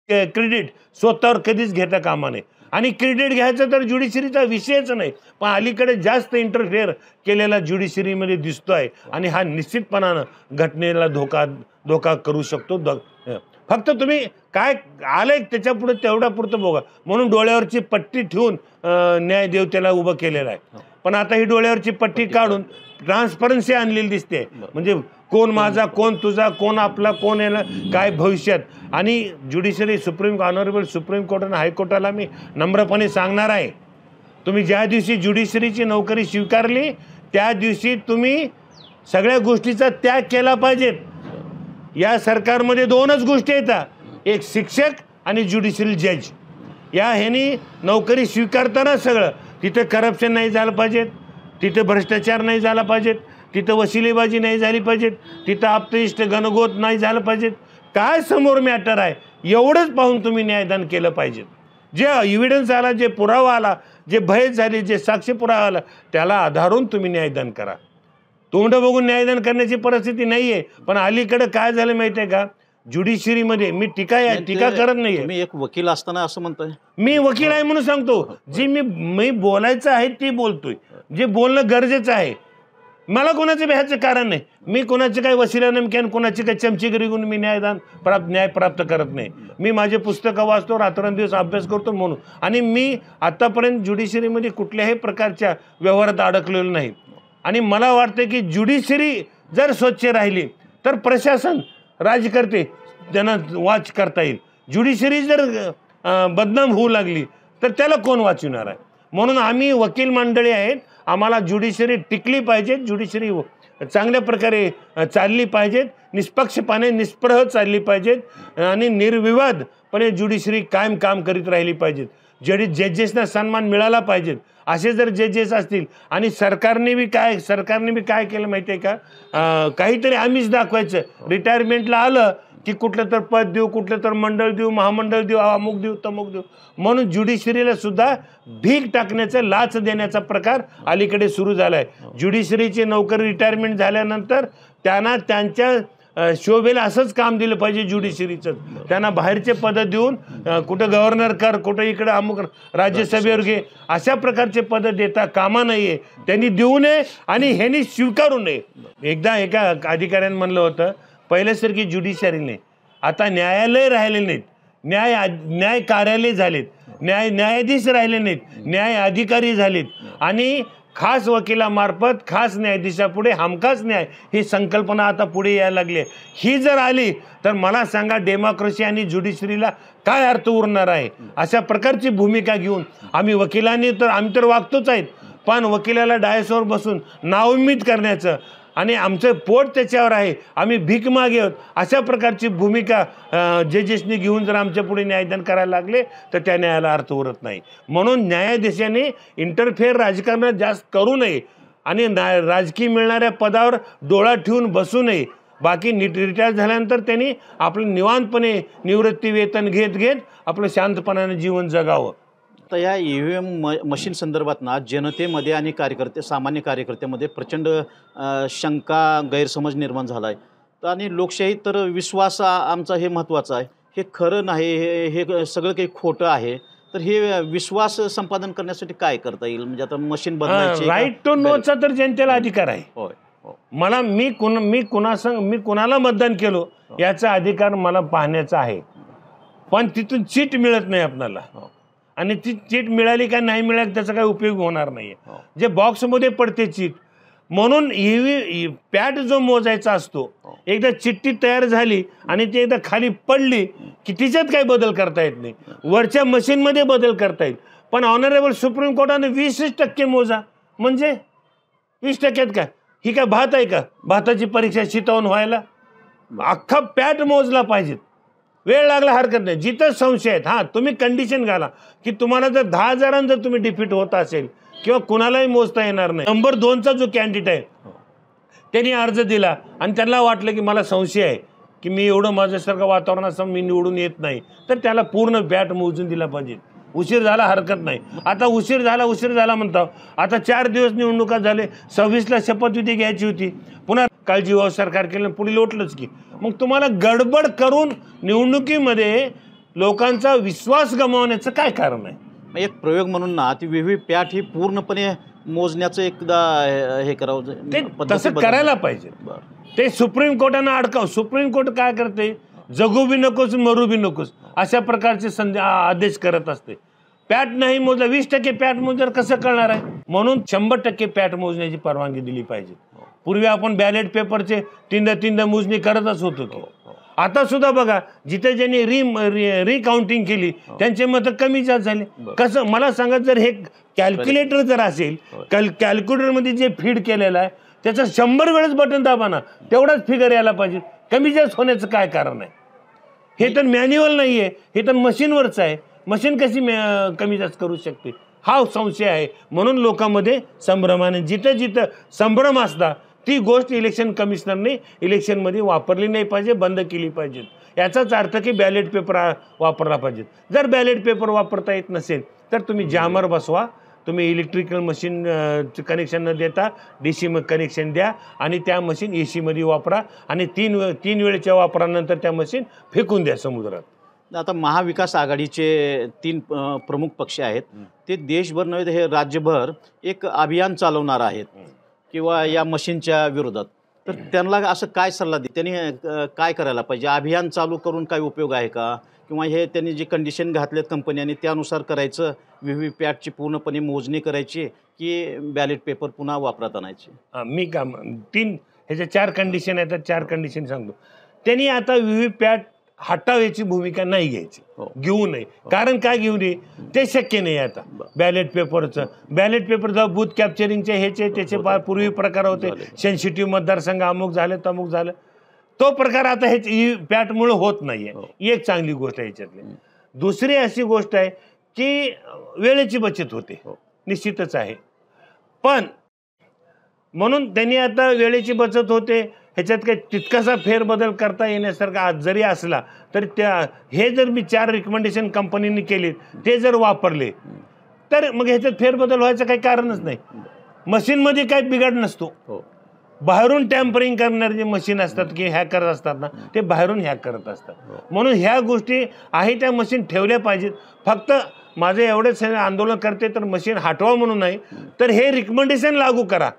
क्रेडिट स्वतःवर कधीच घेता कामा नये. आणि क्रेडिट घ्यायचं तर ज्युडिशरीचा विषयच नाही, पण अलीकडे जास्त इंटरफेअर केलेला ज्युडिशरीमध्ये दिसतो आहे आणि हा निश्चितपणानं घटनेला धोका करू शकतो. फक्त तुम्ही काय आलंय त्याच्या पुढे तेवढ्या पुरतं बघा, म्हणून डोळ्यावरची पट्टी ठेवून न्यायदेवतेला उभं केलेलं आहे. पण आता ही डोळ्यावरची पट्टी काढून ट्रान्सपरन्सी आणलेली दिसते, म्हणजे कोण माझा, कोण तुझा, कोण आपला, कोण येणार काय भविष्यात. आणि ज्युडिशरी ऑनरेबल सुप्रीम कोर्ट आणि हायकोर्टाला मी नम्रपणे सांगणार आहे, तुम्ही ज्या दिवशी ज्युडिशरीची नोकरी स्वीकारली त्या दिवशी तुम्ही सगळ्या गोष्टीचा त्याग केला पाहिजे. या सरकारमध्ये 2च गोष्टी येतात, एक शिक्षक आणि ज्युडिशरी जज. ह्यानी नोकरी स्वीकारताना तिथं करप्शन नाही झालं पाहिजेत, तिथं भ्रष्टाचार नाही झाला पाहिजेत, तिथं वशिलेबाजी नाही झाली पाहिजेत, तिथं आपतेष्ट गणगोत नाही झालं पाहिजेत. काय समोर मॅटर आहे एवढंच पाहून तुम्ही न्यायदान केलं पाहिजे. जे एव्हिडन्स आला, जे पुरावा आला, जे भय झाले, जे साक्षी पुरावा आला, त्याला आधारून तुम्ही न्यायदान करा. तोंड बघून न्यायदान करण्याची परिस्थिती नाही आहे. पण अलीकडं काय झालं माहिती आहे का, ज्युडिशरीमध्ये मी टीका करत नाहीये. मी एक वकील असताना असं म्हणतोय, मी वकील आहे म्हणून सांगतो, जी मी बोलायचं आहे ते बोलतोय, जे बोलणं गरजेचं आहे. मला कोणाचं भ्यायचं कारण नाही. मी कोणाचे काही वशिला नमक्यान, कोणाची काही चमचीगिरी घेऊन मी न्याय प्राप्त करत नाही. मी माझे पुस्तकं वाचतो, रात्रंदिवस अभ्यास करतो म्हणून. आणि मी आतापर्यंत ज्युडिशरीमध्ये कुठल्याही प्रकारच्या व्यवहारात अडकलेलो नाही. आणि मला वाटतं की ज्युडिशरी जर स्वच्छ राहिली तर प्रशासन, राजकर्ते त्यांना वाच करता येईल. ज्युडिशरी जर बदनाम होऊ लागली तर त्याला कोण वाचवणार आहे. म्हणून आम्ही वकील मंडळी आहेत, आम्हाला ज्युडिशरी टिकली पाहिजे, ज्युडिशरी चांगल्या प्रकारे चालली पाहिजेत, निष्पक्षपणे निष्प्रह चालली पाहिजेत आणि निर्विवादपणे ज्युडिशरी कायम काम करीत राहिली पाहिजेत. जजेसना सन्मान मिळाला पाहिजेत. असे जर जजेस असतील आणि सरकारने बी काय केलं माहिती आहे का, काहीतरी आम्हीच दाखवायचं. रिटायरमेंटला आलं की कुठलं तर पद देऊ, कुठलं तर मंडळ देऊ, महामंडळ देऊ, अमुक देऊ, तमुक देऊ, म्हणून ज्युडिशरीला सुद्धा भीक टाकण्याचा, लाच देण्याचा प्रकार अलीकडे सुरू झाला आहे. ज्युडिशरीचे नोकरी रिटायरमेंट झाल्यानंतर त्यांना त्यांच्या शोभेला असंच काम दिलं पाहिजे ज्युडिशरीचं. त्यांना बाहेरचे पदं देऊन कुठं गव्हर्नर कर, कुठं इकडं अमुक राज्यसभेवर घे, अशा प्रकारचे पदं देता कामा नये. त्यांनी देऊ नये आणि ह्यांनी स्वीकारू नये. एकदा एका अधिकाऱ्यानं म्हणलं होतं, पहिल्यासारखी ज्युडिशरी नाही, आता न्यायालय राहिले नाहीत, न्याय कार्यालय झालेत, न्यायाधीश राहिले नाहीत, न्याय अधिकारी झालेत. आणि खास वकिलामार्फत खास न्यायाधीशापुढे हमखास न्याय ही संकल्पना आता पुढे यायला लागली. ही जर आली तर मला सांगा डेमोक्रेसी आणि ज्युडिशरीला काय अर्थ उरणार आहे. अशा प्रकारची भूमिका घेऊन आम्ही तर वागतोच आहेत, पण वकिलाला डायसवर बसून नाउम्मीद करण्याचं आणि आमचं पोट त्याच्यावर आहे, आम्ही भीक मागे आहोत, अशा प्रकारची भूमिका जजेसनी घेऊन जर आमच्या पुढे न्यायदान करायला लागले तर त्या न्यायाला अर्थ उरत नाही. म्हणून न्यायाधीशाने इंटरफेअर राजकारणात जास्त करू नये आणि राजकीय मिळणाऱ्या पदावर डोळा ठेवून बसू नये. बाकी रिटायर झाल्यानंतर त्यांनी आपलं निवांतपणे निवृत्ती वेतन घेत आपलं शांतपणाने जीवन जगावं. तर या EVM मशीन संदर्भात ना जनतेमध्ये आणि सामान्य कार्यकर्त्यामध्ये प्रचंड शंका, गैरसमज निर्माण झाला आहे. तर आणि लोकशाही तर विश्वास आमचा हे महत्त्वाचा आहे, हे खरं नाही, हे सगळं काही खोटं आहे. तर हे विश्वास संपादन करण्यासाठी काय करता येईल, म्हणजे आता मशीन बदलायची? राईट टू नोचा तर जनतेला अधिकार आहे. मला मी कुणाला मतदान केलो याचा अधिकार मला पाहण्याचा आहे, पण तिथून चीट मिळत नाही आपल्याला. आणि ती चीट मिळाली का नाही मिळाली त्याचा काही उपयोग होणार नाही. जे बॉक्समध्ये पडते चीट, म्हणून पॅट जो मोजायचा असतो, एकदा चिठ्ठी तयार झाली आणि ती एकदा खाली पडली की तिच्यात काही बदल करता येत नाही. वरच्या मशीनमध्ये बदल करता येईल, पण ऑनरेबल सुप्रीम कोर्टाने 20% मोजा, म्हणजे 20% काय, ही काय भात आहे का, भाताची परीक्षा शितावून व्हायला? अख्खा पॅट मोजला पाहिजे. वेळ लागला हरकत नाही, जिथं संशय आहेत हां तुम्ही कंडिशन घाला की तुम्हाला जर 10,000 जर तुम्ही डिफीट होत असेल किंवा कुणालाही मोजता येणार नाही. नंबर 2चा जो कॅन्डिडेट आहे त्यांनी अर्ज दिला आणि त्यांना वाटलं की मला संशय आहे की मी एवढं माझ्यासारखं वातावरण असं मी निवडून येत नाही, तर त्याला पूर्ण बॅट मोजून दिला पाहिजे. उशीर झाला हरकत नाही. आता उशीर झाला म्हणतो. आता 4 दिवस निवडणुका झाले, 26ला शपथविधी घ्यायची होती, पुन्हा काळजीवाहू सरकार केलं, पुढे लोटलंच की. मग तुम्हाला गडबड करून निवडणुकीमध्ये लोकांचा विश्वास गमावण्याचं काय कारण आहे? एक प्रयोग म्हणून ना ती VVPAT ही पूर्णपणे मोजण्याचं एकदा हे करावं, ते तसं करायला पाहिजे. ते सुप्रीम कोर्टानं अडकाव. सुप्रीम कोर्ट काय करते, जगू बी नकोस मरू बी नकोस अशा प्रकारचे आदेश करत असते. पॅट नाही मोजला, 20% पॅट मोजल्यावर कसं कळणार आहे? म्हणून 100% पॅट मोजण्याची परवानगी दिली पाहिजे. पूर्वी आपण बॅलेट पेपरचे तीनदा मोजणी करतच होतो. आता सुद्धा बघा, जिथे ज्यांनी रिकाउंटिंग केली त्यांचे मत कमी जास्त झाले. कसं मला सांगा, जर हे कॅल्क्युलेटर जर असेल, कॅल्क्युलेटरमध्ये जे फीड केलेलं आहे त्याचं 100 वेळेस बटन दाबा ना, तेवढाच फिगर यायला पाहिजे. कमी जास्त होण्याचं काय कारण आहे? हे तर मॅन्युअल नाही आहे, हे तर मशीनवरच आहे. मशीन कशी कमी जास्त करू शकते? हा संशय आहे. म्हणून लोकांमध्ये संभ्रमाने जिथं जिथं संभ्रम असता ती गोष्ट इलेक्शन कमिशनरने इलेक्शनमध्ये वापरली नाही पाहिजे, बंद केली पाहिजे. याचाच अर्थ की बॅलेट पेपर वापरला पाहिजे. जर बॅलेट पेपर वापरता येत नसेल तर तुम्ही जामर बसवा, तुम्ही इलेक्ट्रिकल मशीन कनेक्शन न देता DC कनेक्शन द्या आणि त्या मशीन AC वापरा आणि तीन वेळेच्या वापरानंतर त्या मशीन फेकून द्या समुद्रात. आता महाविकास आघाडीचे 3 प्रमुख पक्ष आहेत, ते देशभर नव्हे तर हे राज्यभर एक अभियान चालवणार आहेत किंवा या मशीनच्या विरोधात. तर त्यांना असं काय सल्ला दे, त्यांनी काय करायला पाहिजे? अभियान चालू करून काय उपयोग आहे का? किंवा हे त्यांनी जे कंडिशन घातलेत कंपन्यांनी त्यानुसार करायचं, VVPATची पूर्णपणे मोजणी करायची की बॅलेट पेपर पुन्हा वापरात आणायचे? मी ह्याच्या 4 कंडिशन आहेत. 4 कंडिशन सांगतो. त्यांनी आता VVPAT हटावायची भूमिका नाही घ्यायची, घेऊ नये. कारण काय घेऊ नये ते शक्य नाही. आता बॅलेट पेपरचं बॅलेट पेपर जेव्हा बूथ कॅप्चरिंगचे ह्याचे त्याचे पूर्वी प्रकार होते, सेन्सिटिव्ह मतदारसंघ अमुक झाले तमुक झालं, तो प्रकार आता हे पॅटमुळे होत नाहीये. एक चांगली गोष्ट आहे ह्याच्यातली. दुसरी अशी गोष्ट आहे की वेळेची बचत होते, निश्चितच आहे. पण म्हणून त्यांनी आता वेळेची बचत होते, ह्याच्यात काही तितकासा फेरबदल करता येण्यासारखा आज जरी असला तर हे जर मी 4 रिकमेंडेशन कंपनीने केले ते जर वापरले तर मग ह्याच्यात फेरबदल व्हायचं काही कारणच नाही. मशीनमध्ये काही बिघाड नसतो. बाहेरून टॅम्परिंग करणारे जे मशीन असतात की हॅकर असतात ना, ते बाहेरून हॅक करत असतात. म्हणून ह्या गोष्टी आहे त्या मशीन ठेवल्या पाहिजेत. फक्त माझे एवढेच आंदोलन करते तर मशीन हटवा म्हणून नाही, तर हे रिकमेंडेशन लागू करा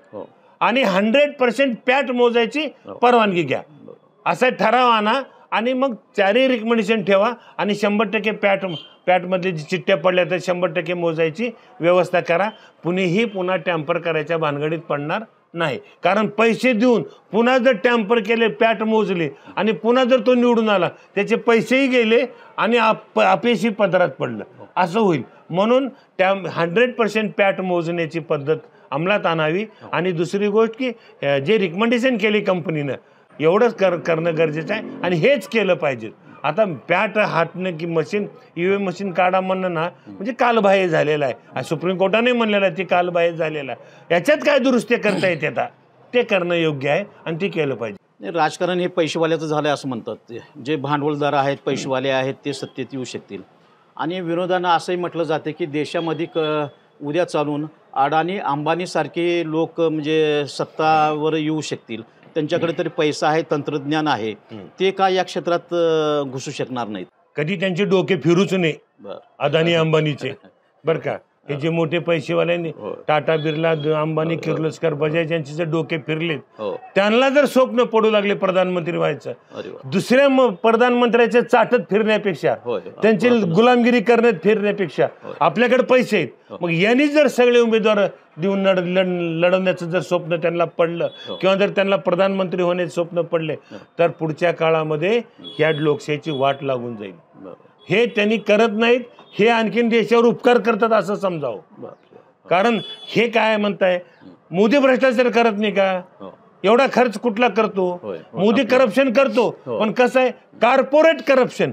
आणि 100% पॅट मोजायची परवानगी घ्या, असा ठराव आणा आणि मग 4ही रिकमेंडेशन ठेवा आणि 100% पॅटमधले जी चिठ्ठ्या पडल्या तर 100% मोजायची व्यवस्था करा. पुन्हा टॅम्पर करायच्या भानगडीत पडणार नाही. कारण पैसे देऊन पुन्हा जर टॅम्पर केले, पॅट मोजले आणि पुन्हा जर तो निवडून आला, त्याचे पैसेही गेले आणि अपयशी पदरात पडलं, असं होईल. म्हणून 100% पॅट मोजण्याची पद्धत अंमलात आणावी. आणि दुसरी गोष्ट की जे रिकमेंडेशन केली कंपनीनं एवढंच करणं गरजेचं आहे आणि हेच केलं पाहिजे. आता पॅट हाटणं की मशीन EVM मशीन काढा म्हणणं ना म्हणजे कालबाह्य झालेलं आहे. सुप्रीम कोर्टाने म्हणलेलं आहे ते कालबाह्य झालेलं आहे. याच्यात काय दुरुस्ती करता येते आता ते करणं योग्य आहे आणि ते केलं पाहिजे. राजकारण हे पैसेवाल्याचं झालं असं म्हणतात. जे भांडवलदार आहेत, पैसेवाले आहेत, ते सत्तेत येऊ शकतील. आणि विरोधानं असंही म्हटलं जाते की देशामध्ये उद्या चालून अडाणी अंबानीसारखे लोक म्हणजे सत्तावर येऊ शकतील. त्यांच्याकडे तरी पैसा आहे, तंत्रज्ञान आहे, ते का या क्षेत्रात घुसू शकणार नाहीत? कधी त्यांचे डोके फिरूच नाही अदानी अंबानीचे, बरं का. हे जे मोठे पैसेवाल्यांनी टाटा, बिर्ला, अंबानी, किर्लोस्कर, बजाज यांचे जर डोके फिरले, त्यांना जर स्वप्न पडू लागले प्रधानमंत्री व्हायचं, दुसऱ्या प्रधानमंत्र्याच्या चाटत फिरण्यापेक्षा, त्यांची गुलामगिरी करण्यात फिरण्यापेक्षा आपल्याकडे पैसे आहेत, मग यांनी जर सगळे उमेदवार देऊन लढवण्याचं जर स्वप्न त्यांना पडलं किंवा जर त्यांना प्रधानमंत्री होण्याचे स्वप्न पडले तर पुढच्या काळामध्ये ह्या लोकशाहीची वाट लागून जाईल. हे त्यांनी करत नाहीत, हे आणखीन देशावर उपकार करतात असं समजावं. कारण हे काय म्हणताय, मोदी भ्रष्टाचार करत नाही का? एवढा खर्च कुठला करतो? मोदी करप्शन करतो, पण कसं आहे कॉर्पोरेट करप्शन.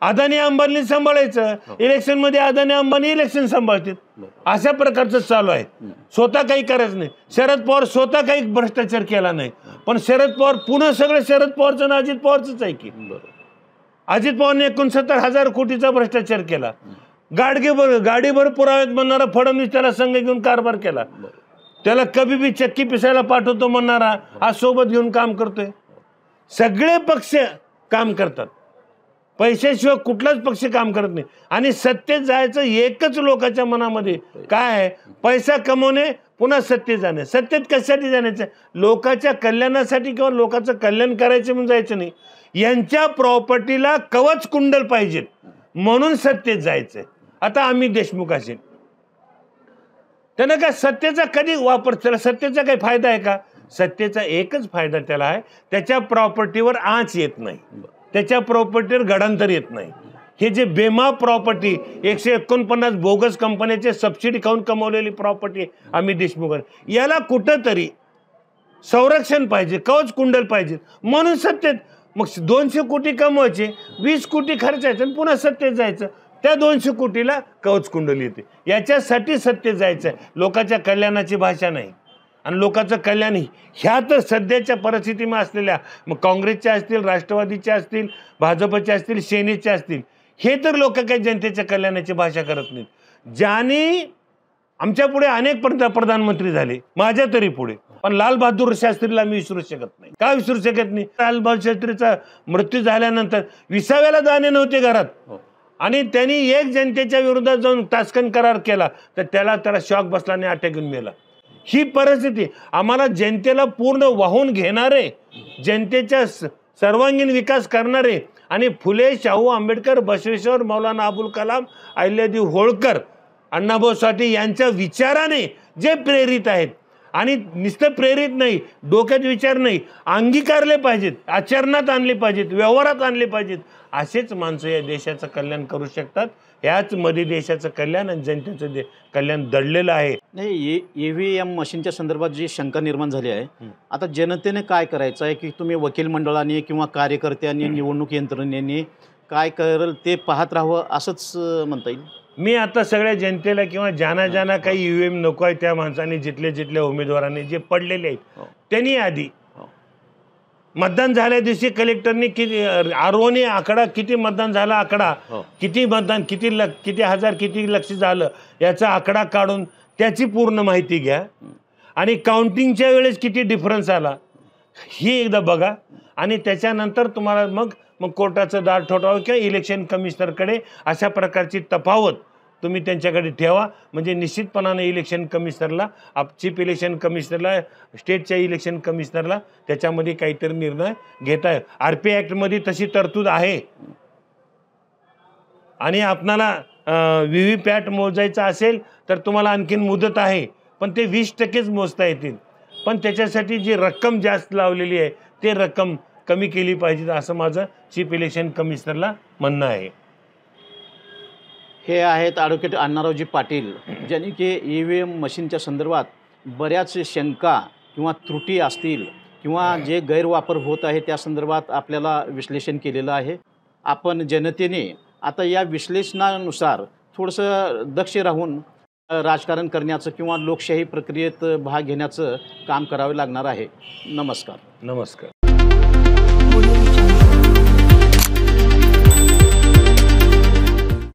अदानी अंबानी सांभाळायचं, इलेक्शन मध्ये अदानी अंबानी इलेक्शन सांभाळतात, अशा प्रकारचं चालू आहे. स्वतः काही करायचं नाही. शरद पवार स्वतः काही भ्रष्टाचार केला नाही, पण शरद पवार पुन्हा सगळं शरद पवारचं आणि अजित पवारच आहे की. अजित पवारने 69,000 कोटीचा भ्रष्टाचार केला. गाडीभर पुराव्यात म्हणणारा फडणवीस त्याला संघ घेऊन कारभार केला. त्याला कभी भी चक्की पिसायला पाठवतो म्हणणारा आज सोबत घेऊन काम करतोय. सगळे पक्ष काम करतात, पैशाशिवाय कुठलाच पक्ष काम करत नाही. आणि सत्तेत जायचं एकच लोकांच्या मनामध्ये काय आहे, पैसा कमवणे, पुन्हा सत्तेत जाणे. सत्तेत कशासाठी जाण्याचं? लोकांच्या कल्याणासाठी किंवा लोकांचं कल्याण करायचं म्हणून जायचं नाही. यांच्या प्रॉपर्टीला कवच कुंडल पाहिजे म्हणून सत्तेत जायचंय. आता अमित देशमुख असेल, त्यांना काय सत्तेचा कधी वापर, त्याला सत्तेचा काही फायदा आहे का? सत्तेचा एकच फायदा त्याला आहे, त्याच्या प्रॉपर्टीवर आँच येत नाही, त्याच्या प्रॉपर्टीवर गडांतर येत नाही. हे जे बेमाप प्रॉपर्टी 149 बोगस कंपन्याचे सबसिडी खाऊन कमवलेली प्रॉपर्टी अमित देशमुख, याला कुठंतरी संरक्षण पाहिजे, कवच कुंडल पाहिजे म्हणून सत्तेत. मग 200 कोटी कमवायचे, 20 कोटी खर्चायचं आणि पुन्हा सत्तेत जायचं. त्या 200 कोटीला कवच कुंडली येते. याच्यासाठी सत्य जायचं आहे, लोकांच्या कल्याणाची भाषा नाही. आणि लोकांचं कल्याण ह्या तर सध्याच्या परिस्थितीमध्ये असलेल्या, मग काँग्रेसच्या असतील, राष्ट्रवादीच्या असतील, भाजपच्या असतील, सेनेच्या असतील, हे तर लोक काही जनतेच्या कल्याणाची भाषा करत नाहीत. ज्यांनी आमच्या पुढे अनेक प्रधानमंत्री झाले, माझ्या तरी पुढे, पण लाल बहादूर शास्त्रीला मी विसरू शकत नाही. का विसरू शकत नाही? लाल बहादूर शास्त्रीचा मृत्यू झाल्यानंतर 20व्याला दाणे नव्हते घरात, आणि त्यांनी एक जनतेच्या विरोधात जाऊन तास्कन करार केला, तर त्याला शॉक बसला आणि अटॅक येऊन मेला. ही परिस्थिती. आम्हाला जनतेला पूर्ण वाहून घेणारे, जनतेच्या सर्वांगीण विकास करणारे आणि फुले, शाहू आंबेडकर, बसवेश्वर, मौलाना अबुल कलाम, अहिल्यादेवी होळकर, अण्णाभाऊ साठे यांच्या विचाराने जे प्रेरित आहेत, आणि नुसतं प्रेरित नाही, डोक्यात विचार नाही, अंगीकारले पाहिजेत, आचरणात आणले पाहिजेत, व्यवहारात आणले पाहिजेत, असेच माणसं या देशाचं कल्याण करू शकतात. याच मध्ये देशाचं कल्याण आणि जनतेचं कल्याण दडलेलं आहे. नाही, EVM मशीनच्या संदर्भात जी शंका निर्माण झाली आहे, आता जनतेने काय करायचं आहे की तुम्ही वकील मंडळाने किंवा कार्यकर्त्यांनी, निवडणूक यंत्रणेने काय करेल ते पाहत राहावं असंच म्हणता येईल? मी आता सगळ्या जनतेला किंवा ज्यांना काही EVM नको आहे त्या माणसांनी, जिथल्या उमेदवारांनी जे पडलेले आहेत त्यांनी आधी मतदान झाल्या दिवशी कलेक्टरनी किती ROने आकडा, किती मतदान झाला आकडा, किती मतदान, किती हजार, किती लक्ष झालं याचा आकडा काढून त्याची पूर्ण माहिती घ्या, आणि काउंटिंगच्या वेळेस किती डिफरन्स आला ही एकदा बघा, आणि त्याच्यानंतर तुम्हाला मग कोर्टाचं दार ठोठावं किंवा इलेक्शन कमिशनरकडे अशा प्रकारची तफावत तुम्ही त्यांच्याकडे ठेवा. म्हणजे निश्चितपणाने इलेक्शन कमिशनरला, चीफ इलेक्शन कमिशनरला, स्टेटच्या इलेक्शन कमिशनरला त्याच्यामध्ये काहीतरी निर्णय घेता येईल. RP ॲक्टमध्ये तशी तरतूद आहे, आणि आपणाला VVPAT मोजायचं असेल तर तुम्हाला आणखीन मुदत आहे, पण ते 20%च मोजता येतील. पण त्याच्यासाठी जी रक्कम जास्त लावलेली आहे ते रक्कम कमी केली पाहिजे, असं माझं चीफ इलेक्शन कमिशनरला म्हणणं आहे. हे आहेत ॲडव्होकेट अण्णारावजी पाटील, ज्यांनी की EVM मशीनच्या संदर्भात बऱ्याच शंका किंवा त्रुटी असतील किंवा जे गैरवापर होत आहे त्या संदर्भात आपल्याला विश्लेषण केलेलं आहे. आपण जनतेने आता या विश्लेषणानुसार थोडंसं दक्ष राहून राजकारण करण्याचं किंवा लोकशाही प्रक्रियेत भाग घेण्याचं काम करावे लागणार आहे. नमस्कार. नमस्कार.